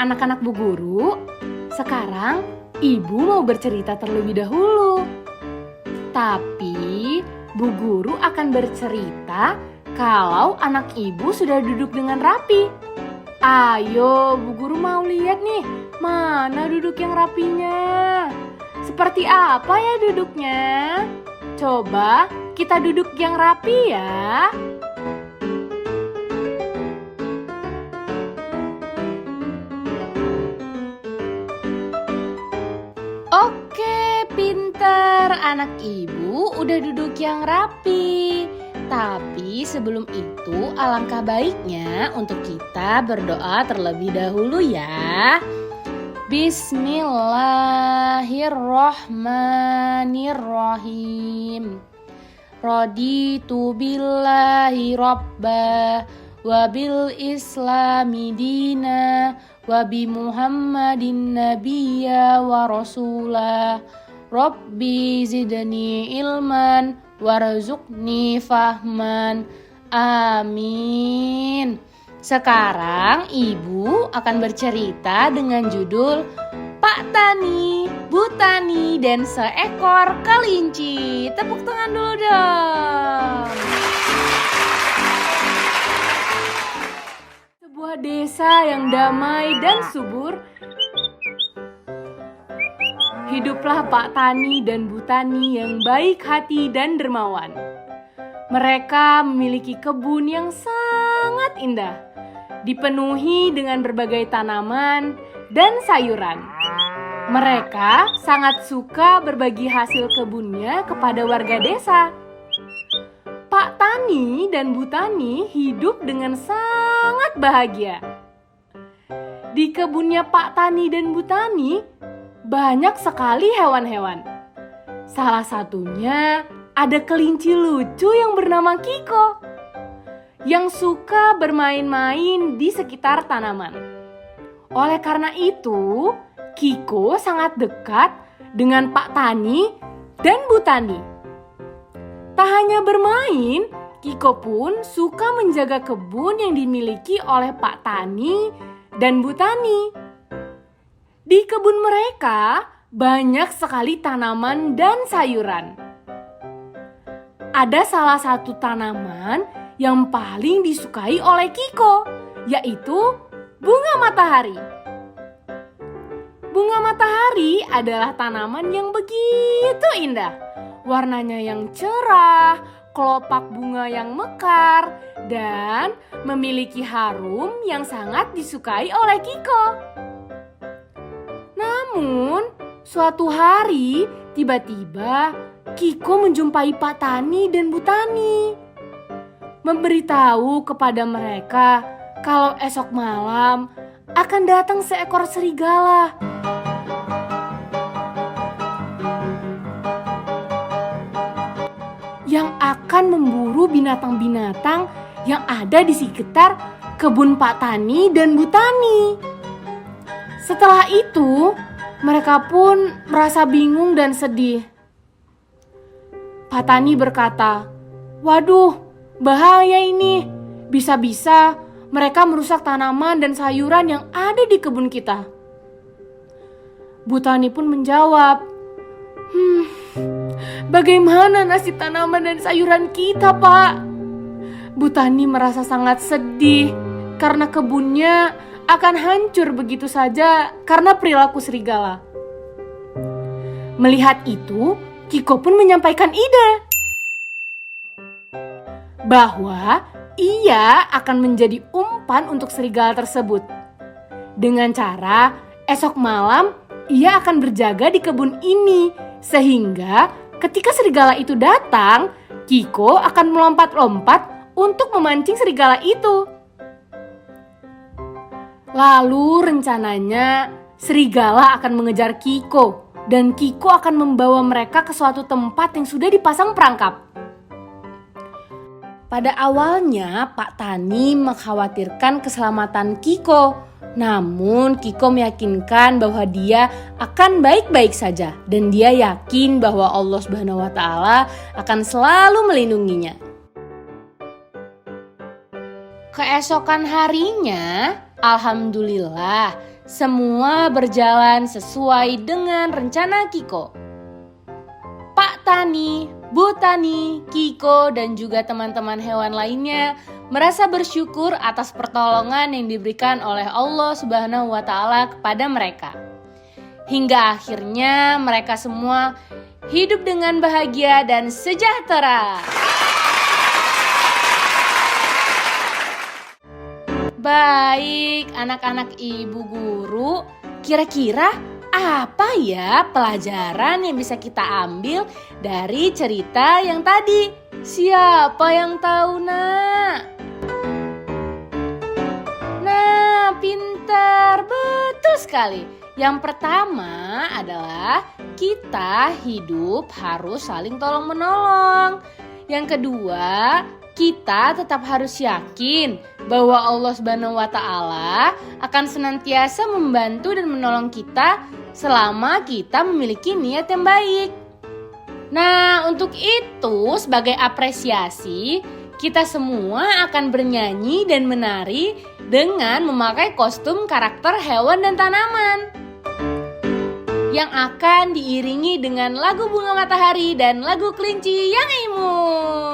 Anak-anak Bu Guru, sekarang Ibu mau bercerita terlebih dahulu. Tapi Bu Guru akan bercerita kalau anak Ibu sudah duduk dengan rapi. Ayo, Bu Guru mau lihat nih, mana duduk yang rapinya? Seperti apa ya duduknya? Coba kita duduk yang rapi ya. Oke, pinter. Anak Ibu udah duduk yang rapi. Tapi sebelum itu alangkah baiknya untuk kita berdoa terlebih dahulu ya. Bismillahirrahmanirrahim. Raditu billahi robba wa bil islami dina wa bi muhammadin nabiyya wa rasulah. Rabbi zidni ilman warzuqni fahman. Amin. Sekarang Ibu akan bercerita dengan judul Pak Tani, Bu Tani, dan seekor kelinci. Tepuk tangan dulu dong. Sebuah desa yang damai dan subur. Hiduplah Pak Tani dan Bu Tani yang baik hati dan dermawan. Mereka memiliki kebun yang sangat indah, dipenuhi dengan berbagai tanaman dan sayuran. Mereka sangat suka berbagi hasil kebunnya kepada warga desa. Pak Tani dan Bu Tani hidup dengan sangat bahagia. Di kebunnya Pak Tani dan Bu Tani banyak sekali hewan-hewan. Salah satunya ada kelinci lucu yang bernama Kiko, yang suka bermain-main di sekitar tanaman. Oleh karena itu, Kiko sangat dekat dengan Pak Tani dan Bu Tani. Tak hanya bermain, Kiko pun suka menjaga kebun yang dimiliki oleh Pak Tani dan Bu Tani. Di kebun mereka banyak sekali tanaman dan sayuran. Ada salah satu tanaman yang paling disukai oleh Kiko, yaitu bunga matahari. Bunga matahari adalah tanaman yang begitu indah. Warnanya yang cerah, kelopak bunga yang mekar, dan memiliki harum yang sangat disukai oleh Kiko. Namun, suatu hari tiba-tiba Kiko menjumpai Pak Tani dan Bu Tani. Memberitahu kepada mereka kalau esok malam akan datang seekor serigala. Yang akan memburu binatang-binatang yang ada di sekitar kebun Pak Tani dan Bu Tani. Setelah itu, mereka pun merasa bingung dan sedih. Pak Tani berkata, "Waduh, bahaya ini. Bisa-bisa mereka merusak tanaman dan sayuran yang ada di kebun kita." Bu Tani pun menjawab, "Bagaimana nasib tanaman dan sayuran kita, Pak?" Bu Tani merasa sangat sedih karena kebunnya akan hancur begitu saja karena perilaku serigala. Melihat itu, Kiko pun menyampaikan ide bahwa ia akan menjadi umpan untuk serigala tersebut. Dengan cara esok malam ia akan berjaga di kebun ini, sehingga ketika serigala itu datang, Kiko akan melompat-lompat untuk memancing serigala itu. Lalu rencananya serigala akan mengejar Kiko dan Kiko akan membawa mereka ke suatu tempat yang sudah dipasang perangkap. Pada awalnya Pak Tani mengkhawatirkan keselamatan Kiko, namun Kiko meyakinkan bahwa dia akan baik-baik saja dan dia yakin bahwa Allah Subhanahu wa Ta'ala akan selalu melindunginya. Keesokan harinya, alhamdulillah, Semua berjalan sesuai dengan rencana Kiko. Pak Tani, Bu Tani, Kiko, dan juga teman-teman hewan lainnya merasa bersyukur atas pertolongan yang diberikan oleh Allah Subhanahu wa Ta'ala kepada mereka. Hingga akhirnya mereka semua hidup dengan bahagia dan sejahtera. Baik, anak-anak ibu guru, kira-kira apa ya pelajaran yang bisa kita ambil dari cerita yang tadi? Siapa yang tahu, Nak? Nah, pintar, betul sekali. Yang pertama adalah kita hidup harus saling tolong-menolong. Yang kedua, kita tetap harus yakin bahwa Allah Subhanahu wa Ta'ala akan senantiasa membantu dan menolong kita selama kita memiliki niat yang baik. Nah, untuk itu sebagai apresiasi, kita semua akan bernyanyi dan menari dengan memakai kostum karakter hewan dan tanaman yang akan diiringi dengan lagu bunga matahari dan lagu kelinci yang imut.